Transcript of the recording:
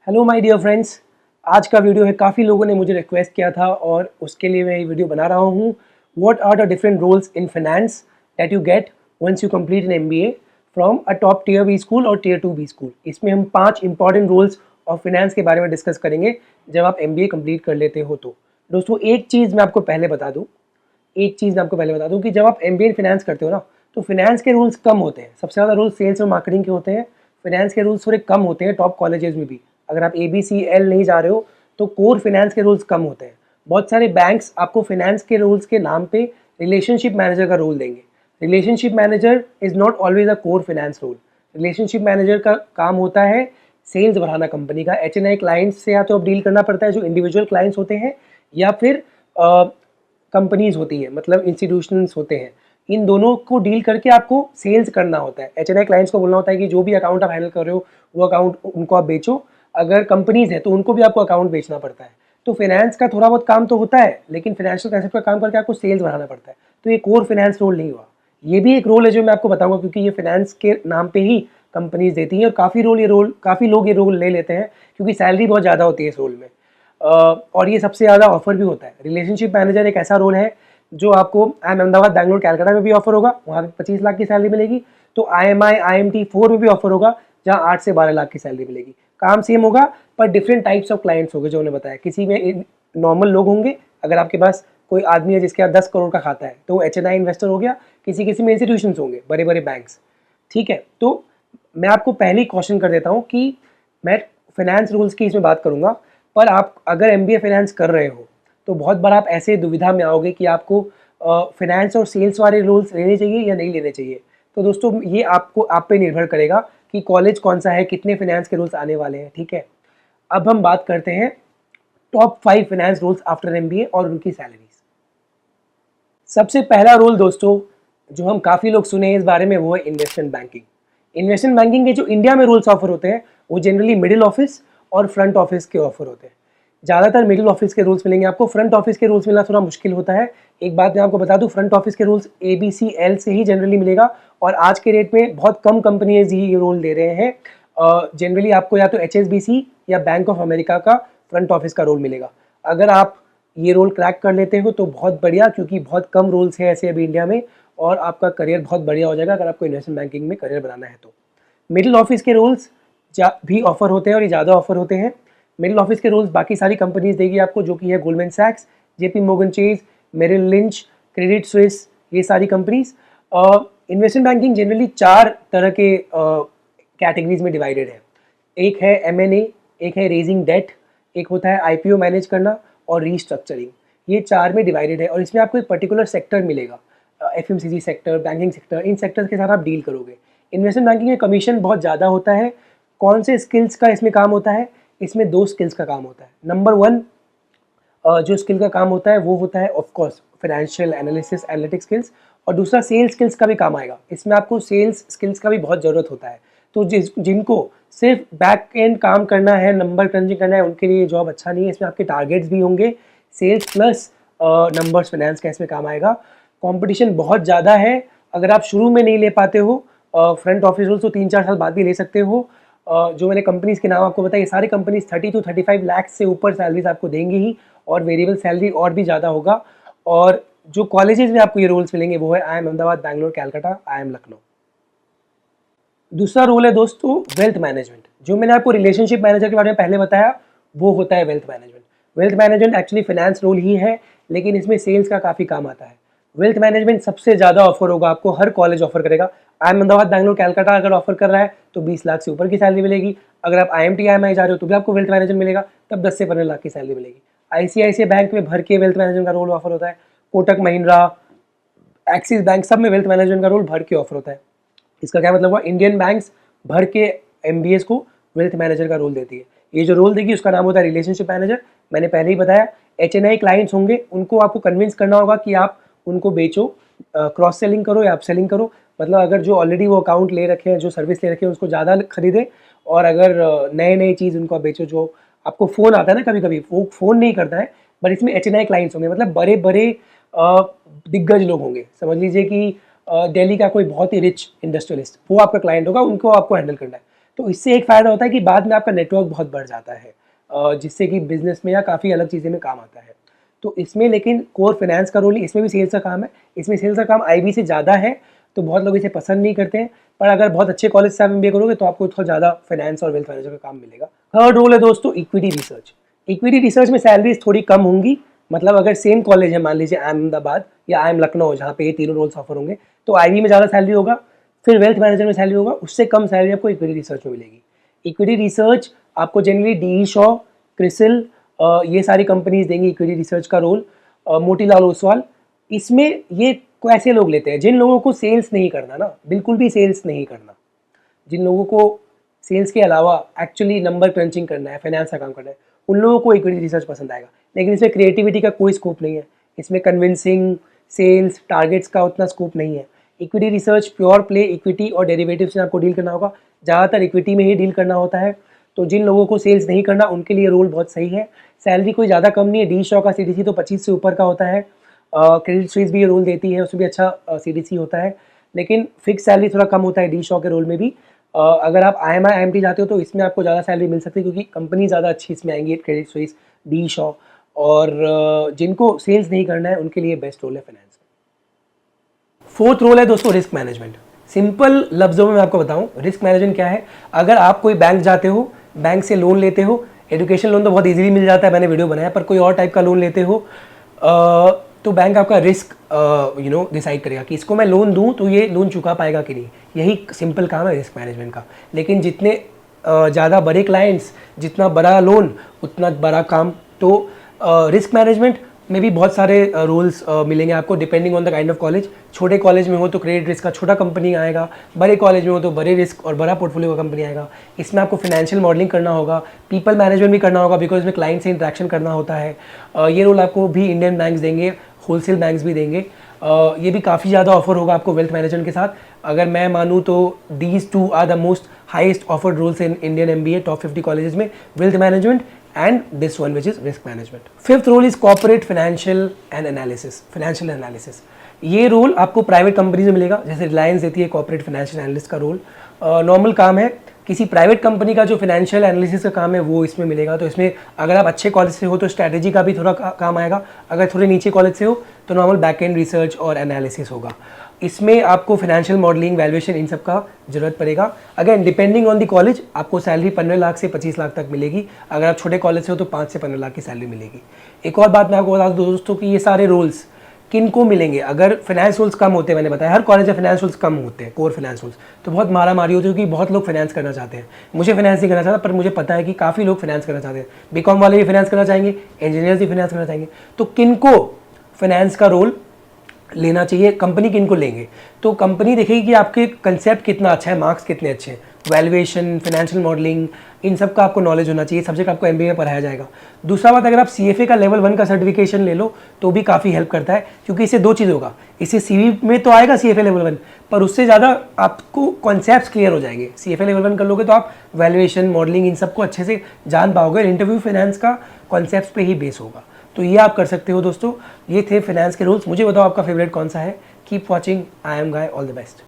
Hello my dear friends, आज का video है काफ़ी लोगों ने मुझे रिक्वेस्ट किया था और उसके लिए मैं ये वीडियो बना रहा हूँ। What are the different roles in finance that you get once you complete an MBA from a top tier B school और टियर 2 बी स्कूल। इसमें हम 5 इंपॉर्टेंट रोल्स ऑफ फाइनेंस के बारे में डिस्कस करेंगे जब आप एमबीए कंप्लीट कर लेते हो। तो दोस्तों एक चीज़ मैं आपको पहले बता दूँ कि जब आप एमबीए इन फाइनेंस करते हो ना, तो फाइनेंस के रूल्स कम होते हैं। सबसे ज़्यादा रूल्स सेल्स और मार्केटिंग के होते हैं। फाइनेंस के रूल्स थोड़े कम होते हैं टॉप कॉलेजेस में भी। अगर आप ABCL नहीं जा रहे हो तो कोर फाइनेंस के रूल्स कम होते हैं। बहुत सारे बैंक्स आपको फाइनेंस के रूल्स के नाम पे रिलेशनशिप मैनेजर का रोल देंगे। Relationship manager is not always a core finance role. Relationship manager का काम होता है सेल्स बढ़ाना कंपनी का। HNI क्लाइंट्स से या तो अब डील करना पड़ता है जो इंडिविजुअल क्लाइंट्स होते हैं, या फिर कंपनीज होती है, मतलब इंस्टीट्यूशंस होते हैं। इन दोनों को डील करके आपको सेल्स करना होता है। HNI क्लाइंट्स को बोलना होता है कि जो भी अकाउंट आप हैंडल कर रहे हो वो अकाउंट उनको आप बेचो। अगर कंपनीज है तो उनको भी आपको अकाउंट बेचना पड़ता है। तो फाइनेंस का थोड़ा बहुत काम तो होता है, लेकिन फाइनेंशियल कंसेप्ट का काम करके आपको सेल्स बढ़ाना पड़ता है। तो ये कोर फाइनेंस रोल नहीं हुआ। ये भी एक रोल है जो मैं आपको बताऊंगा, क्योंकि ये फाइनेंस के नाम पे ही कंपनीज देती हैं और काफ़ी लोग ये रोल ले लेते हैं क्योंकि सैलरी बहुत ज़्यादा होती है इस रोल में। और ये सबसे ज़्यादा ऑफर भी होता है। रिलेशनशिप मैनेजर एक ऐसा रोल है जो आपको अहमदाबाद, बैंगलोर, कैलकाटा में भी ऑफर होगा, वहाँ पे 25 लाख की सैलरी मिलेगी। तो IMI, IMT4 में भी ऑफर होगा जहाँ 8 से 12 लाख की सैलरी मिलेगी। काम सेम होगा पर डिफरेंट टाइप्स ऑफ क्लाइंट्स होंगे जो उन्होंने बताया। किसी में नॉर्मल लोग होंगे, अगर आपके पास कोई आदमी है जिसके पास 10 करोड़ का खाता है तो वो HNI इन्वेस्टर हो गया। किसी में इंस्टीट्यूशंस होंगे, बड़े बड़े बैंक्स। ठीक है, तो मैं आपको पहले ही क्वेश्चन कर देता हूँ कि मैं फाइनेंस रूल्स की इसमें बात करूँगा, पर आप अगर MBA फाइनेंस कर रहे हो तो बहुत बार आप ऐसे दुविधा में आओगे कि आपको फाइनेंस और सेल्स वाले रूल्स लेने चाहिए या नहीं लेने चाहिए। तो दोस्तों ये आप पे निर्भर करेगा कि कॉलेज कौन सा है, कितने फाइनेंस के रूल्स आने वाले हैं। ठीक है, अब हम बात करते हैं top 5 finance rules after MBA और उनकी सैलरीज। सबसे पहला रूल दोस्तों जो हम काफ़ी लोग सुने इस बारे में वो है इन्वेस्टमेंट बैंकिंग। इन्वेस्टमेंट बैंकिंग के जो इंडिया में रूल्स ऑफर होते हैं वो जनरली मिडिल ऑफिस और फ्रंट ऑफिस के ऑफर होते हैं। ज़्यादातर मिडिल ऑफिस के रूल्स मिलेंगे आपको। फ्रंट ऑफिस के रूल्स मिलना थोड़ा मुश्किल होता है। एक बात मैं आपको बता दूं, फ्रंट ऑफिस के रूल्स ABCL से ही जनरली मिलेगा और आज के रेट में बहुत कम कंपनीज ही ये रोल दे रहे हैं। जनरली आपको या तो HSBC या बैंक ऑफ अमेरिका का फ्रंट ऑफिस का रोल मिलेगा। अगर आप ये रोल क्रैक कर लेते हो तो बहुत बढ़िया, क्योंकि बहुत कम रोल्स हैं ऐसे अभी इंडिया में और आपका करियर बहुत बढ़िया हो जाएगा अगर आपको इन्वेस्टमेंट बैंकिंग में करियर बनाना है तो। मिडिल ऑफिस के रूल्स भी ऑफर होते हैं और ये ज़्यादा ऑफर होते हैं। मिडिल ऑफिस के रूल्स बाकी सारी कंपनीज देगी आपको, जो कि है गोल्डमैन सैक्स, JP Morgan Chase, Merrill Lynch, Credit Suisse, ये सारी कंपनीज। इन्वेस्टमेंट बैंकिंग जनरली 4 तरह के कैटेगरीज में डिवाइडेड है। एक है M&A, एक है रेजिंग डेट, एक होता है IPO मैनेज करना और रीस्ट्रक्चरिंग। ये 4 में डिवाइडेड है और इसमें आपको एक पर्टिकुलर सेक्टर मिलेगा। FMCG सेक्टर, बैंकिंग सेक्टर, इन सेक्टर्स के साथ आप डील करोगे। इन्वेस्टमेंट बैंकिंग में कमीशन बहुत ज़्यादा होता है। कौन से स्किल्स का इसमें काम होता है? इसमें 2 स्किल्स का काम होता है। नंबर 1 जो स्किल का काम होता है वो होता है of course financial analysis, analytics skills, और दूसरा सेल्स स्किल्स का भी काम आएगा। इसमें आपको सेल्स स्किल्स का भी बहुत ज़रूरत होता है। तो जिनको सिर्फ बैक एंड काम करना है, नंबर क्रंचिंग करना है, उनके लिए जॉब अच्छा नहीं है। इसमें आपके टारगेट्स भी होंगे, सेल्स प्लस नंबर्स फाइनेंस का इसमें काम आएगा। कंपटीशन बहुत ज़्यादा है। अगर आप शुरू में नहीं ले पाते हो फ्रंट ऑफिस रोल तो 3-4 साल बाद भी ले सकते हो। जो मैंने कंपनीज के नाम आपको बताया, ये सारी कंपनीज 30 to 35 लाख से ऊपर सैलरीज आपको देंगी ही, और वेरिएबल सैलरी और भी ज़्यादा होगा। और जो कॉलेजेस में आपको ये रोल्स मिलेंगे वो है IIM अहमदाबाद, बैंगलोर, कैलकाटा, IIM लखनऊ। दूसरा रोल है दोस्तों वेल्थ मैनेजमेंट। जो मैंने आपको रिलेशनशिप मैनेजर के बारे में पहले बताया वो होता है wealth management. Wealth management actually finance role ही है, लेकिन इसमें सेल्स का काफ़ी काम आता है। वेल्थ मैनेजमेंट सबसे ज़्यादा ऑफर होगा आपको, हर कॉलेज ऑफर करेगा। IIM अहमदाबाद, बैंगलोर, कैलकाटा अगर ऑफर कर रहा है तो 20 लाख से ऊपर की सैलरी मिलेगी। अगर आप IMT, IMI जा रहे हो तो भी आपको वेल्थ मैनेजमेंट मिलेगा, तब 10 से 15 लाख की सैलरी मिलेगी। ICICI बैंक में भर के वेल्थ मैनेजमेंट का रोल ऑफर होता है। कोटक महिंद्रा, एक्सिस बैंक, सब में वेल्थ मैनेजमेंट का रोल भर के ऑफर होता है। इसका क्या मतलब हुआ? इंडियन बैंक्स भर के MBAs को वेल्थ मैनेजर का रोल देती है। ये जो रोल देगी उसका नाम होता है रिलेशनशिप मैनेजर। मैंने पहले ही बताया, HNI क्लाइंट्स होंगे, उनको आपको कन्विंस करना होगा कि आप उनको बेचो, क्रॉस सेलिंग करो या अप सेलिंग करो। मतलब अगर जो ऑलरेडी वो अकाउंट ले रखे हैं, जो सर्विस ले रखे हैं, उसको ज़्यादा खरीदें, और अगर नए चीज़ उनको आप बेचो। जो आपको फ़ोन आता है ना कभी कभी, वो फ़ोन नहीं करता है, बट इसमें HNI क्लाइंट्स होंगे, मतलब बड़े बड़े दिग्गज लोग होंगे। समझ लीजिए कि दिल्ली का कोई बहुत ही रिच इंडस्ट्रियलिस्ट, वो आपका क्लाइंट होगा, उनको आपको हैंडल करना है। तो इससे एक फ़ायदा होता है कि बाद में आपका नेटवर्क बहुत बढ़ जाता है, जिससे कि बिज़नेस में या काफ़ी अलग चीज़ें में काम आता है। तो इसमें लेकिन कोर फाइनेंस का रोल ही, इसमें भी सेल्स का काम है, इसमें सेल्स का काम आईबी से ज़्यादा है, तो बहुत लोग इसे पसंद नहीं करते हैं। पर अगर बहुत अच्छे कॉलेज से आप एमबीए करोगे तो आपको थोड़ा ज़्यादा फाइनेंस और वेल्थ मैनेजर का काम मिलेगा। थर्ड रोल है दोस्तों इक्विटी रिसर्च। इक्विटी रिसर्च में सैलरीज थोड़ी कम होंगी, मतलब अगर सेम कॉलेज है, मान लीजिए अहमदाबाद या आई एम लखनऊ, जहाँ पे ये तीनों रोल्स ऑफर होंगे, तो आईबी में ज़्यादा सैलरी होगा, फिर वेल्थ मैनेजर में सैलरी होगा, उससे कम सैलरी आपको इक्विटी रिसर्च में मिलेगी। इक्विटी रिसर्च आपको जनरली डी शॉ, क्रिसिल, ये सारी कंपनीज देंगी इक्विटी रिसर्च का रोल, मोतीलाल ओसवाल। इसमें ये कैसे लोग लेते हैं? जिन लोगों को सेल्स नहीं करना ना, बिल्कुल भी सेल्स नहीं करना, जिन लोगों को सेल्स के अलावा एक्चुअली नंबर क्रंचिंग करना है, फाइनेंस का काम करना है, उन लोगों को इक्विटी रिसर्च पसंद आएगा। लेकिन इसमें क्रिएटिविटी का कोई स्कोप नहीं है, इसमें कन्विंसिंग, सेल्स, टारगेट्स का उतना स्कोप नहीं है। Equity research pure play equity और डेरिवेटिव से आपको डील करना होगा, ज़्यादातर इक्विटी में ही डील करना होता है। तो जिन लोगों को सेल्स नहीं करना उनके लिए रोल बहुत सही है। सैलरी कोई ज़्यादा कम नहीं है, डी शॉ का सीडीसी तो 25 से ऊपर का होता है, क्रेडिट स्विस भी ये रोल देती है, उसमें भी अच्छा सीडीसी होता है, लेकिन फिक्स सैलरी थोड़ा कम होता है डी शॉ के रोल में भी। अगर आप IMI IMT जाते हो तो इसमें आपको ज़्यादा सैलरी मिल सकती है, क्योंकि कंपनी ज़्यादा अच्छी इसमें आएंगी, क्रेडिट स्विस, डी शॉ, और जिनको सेल्स नहीं करना है उनके लिए बेस्ट रोल है फाइनेंस। फोर्थ रोल है दोस्तों रिस्क मैनेजमेंट। सिंपल लफ्ज़ों में मैं आपको बताऊं रिस्क मैनेजमेंट क्या है। अगर आप कोई बैंक जाते हो, बैंक से लोन लेते हो, एजुकेशन लोन तो बहुत इजीली मिल जाता है, मैंने वीडियो बनाया, पर कोई और टाइप का लोन लेते हो, तो बैंक आपका रिस्क डिसाइड करेगा कि इसको मैं लोन दूं तो ये लोन चुका पाएगा कि नहीं। यही सिंपल काम है रिस्क मैनेजमेंट का। लेकिन जितने ज़्यादा बड़े क्लाइंट्स, जितना बड़ा लोन उतना बड़ा काम। तो रिस्क मैनेजमेंट में भी बहुत सारे रोल्स मिलेंगे आपको, depending on the kind of college. छोटे कॉलेज में हो तो क्रेडिट रिस्क का छोटा कंपनी आएगा, बड़े कॉलेज में हो तो बड़े रिस्क और बड़ा पोर्टफोलियो का कंपनी आएगा। इसमें आपको फाइनेंशियल मॉडलिंग करना होगा, पीपल मैनेजमेंट भी करना होगा, बिकॉज इसमें क्लाइंट से इंटरेक्शन करना होता है। ये रोल आपको भी इंडियन बैंक्स देंगे, होलसेल बैंक्स भी देंगे। ये भी काफ़ी ज़्यादा ऑफर होगा आपको वेल्थ मैनेजमेंट के साथ। अगर मैं मानूँ तो these two are the most highest offered roles in Indian MBA top 50 colleges में, wealth management and this one which is risk management. Fifth role is corporate financial and analysis, financial analysis. ये role आपको private companies में मिलेगा, जैसे रिलायंस देती है corporate financial analyst का role. Normal काम है, किसी प्राइवेट कंपनी का जो फाइनेंशियल एनालिसिस का काम है वो इसमें मिलेगा। तो इसमें अगर आप अच्छे कॉलेज से हो तो स्ट्रैटेजी का भी थोड़ा काम आएगा, अगर थोड़े नीचे कॉलेज से हो तो नॉर्मल बैक एंड रिसर्च और एनालिसिस होगा। इसमें आपको फाइनेंशियल मॉडलिंग, वैल्यूएशन, इन सब का जरूरत पड़ेगा। Again depending on the college आपको सैलरी 15 लाख से 25 लाख तक मिलेगी। अगर आप छोटे कॉलेज से हो तो 5 से 15 लाख की सैलरी मिलेगी। एक और बात मैं आपको बता दूं दोस्तों कि ये सारे रोल्स किन को मिलेंगे। अगर फाइनेंस रोल्स कम होते हैं, मैंने बताया हर कॉलेज में फाइनेंस रोल्स कम होते हैं, कोर फाइनेंस रोल्स, तो बहुत मारा मारी होती है, क्योंकि बहुत लोग फाइनेंस करना चाहते हैं। मुझे फाइनेंस नहीं करना चाहता, पर मुझे पता है कि काफ़ी लोग फाइनेंस करना चाहते हैं। बीकॉम वाले भी फाइनेंस करना चाहेंगे, इंजीनियर्स भी फाइनेंस करना चाहेंगे। तो किन को फाइनेंस का रोल लेना चाहिए, कंपनी किन को लेंगे? तो कंपनी देखेगी कि आपके कंसेप्ट कितना अच्छा है, मार्क्स कितने अच्छे हैं, वैल्यूएशन, फाइनेंशियल मॉडलिंग, इन सब का आपको नॉलेज होना चाहिए। सब्जेक्ट आपको MBA में पढ़ाया जाएगा। दूसरा बात, अगर आप CFA का लेवल 1 का सर्टिफिकेशन ले लो तो भी काफ़ी हेल्प करता है, क्योंकि इससे दो चीज़ होगा। इससे CV में तो आएगा CFA लेवल 1, पर उससे ज़्यादा आपको कॉन्सेप्ट्स क्लियर हो जाएंगे। CFA लेवल 1 कर लोगे तो आप वैल्यूएशन, मॉडलिंग, इन सबको अच्छे से जान पाओगे। इंटरव्यू फाइनेंस का कॉन्सेप्ट्स पे ही बेस होगा। तो ये आप कर सकते हो दोस्तों। ये थे फाइनेंस के रूल्स। मुझे बताओ आपका फेवरेट कौन सा है। Keep watching, I am guy, all the best.